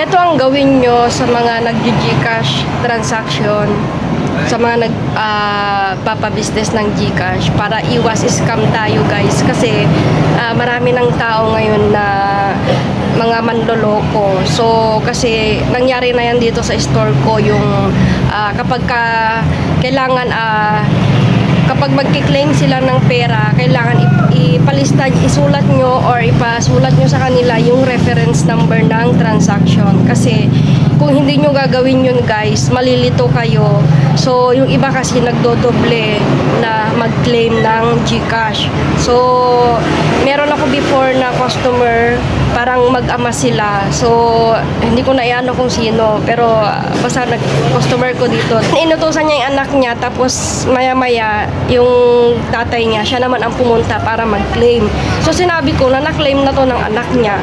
Ito ang gawin nyo sa mga nag-GCash transaction, sa mga nagpapabusiness ng GCash para iwas scam tayo guys. Kasi marami ng tao ngayon na mga manloloko. So kasi nangyari na yan dito sa store ko yung kapag kailangan kapag magki-claim sila ng pera, kailangan ipalista, isulat nyo or ipasulat nyo sa kanila yung reference number ng transaction. Kasi kung hindi nyo gagawin yun guys, malilito kayo. So yung iba kasi nagdodoble na mag-claim ng GCash. So meron ako before na customer, parang mag-ama sila. So hindi ko na iano kung sino, pero basta customer ko dito. Inutusan niya yung anak niya, tapos maya-maya yung tatay niya, siya naman ang pumunta para mag-claim. So sinabi ko na na-claim na to ng anak niya.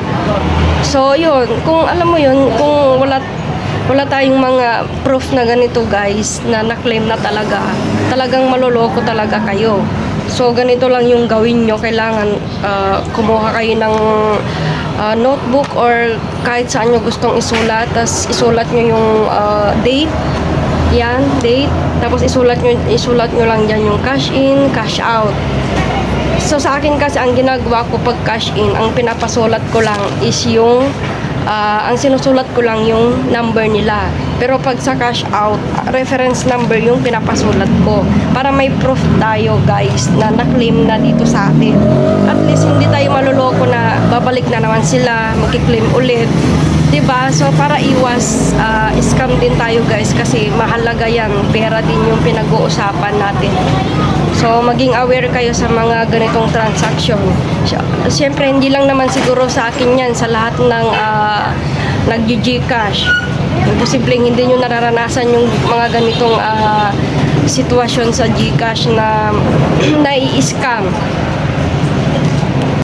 So yun, kung alam mo yun, kung wala tayong mga proof na ganito guys, na na-claim na talagang maloloko talaga kayo. So ganito lang yung gawin nyo. Kailangan kumuha kayo ng notebook or kahit saan nyo gustong isulat. Tapos isulat nyo yung date. Yan, date. Tapos isulat nyo lang dyan yung cash in, cash out. So sa akin kasi ang ginagawa ko pag cash in, ang pinapasulat ko lang is yung ang sinusulat ko lang yung number nila. Pero pag sa cash out, reference number yung pinapasulat ko. Para may proof tayo guys na na-claim na dito sa atin. At least hindi tayo maluloko na babalik na naman sila, magki-claim ulit. Diba? So para iwas scam din tayo guys, kasi mahalaga yan. Pera din yung pinag-uusapan natin. So maging aware kayo sa mga ganitong transaction. Siyempre hindi lang naman siguro sa akin yan, sa lahat ng nag-GCash. Posibleng hindi nyo nararanasan yung mga ganitong sitwasyon sa GCash na nai-scam.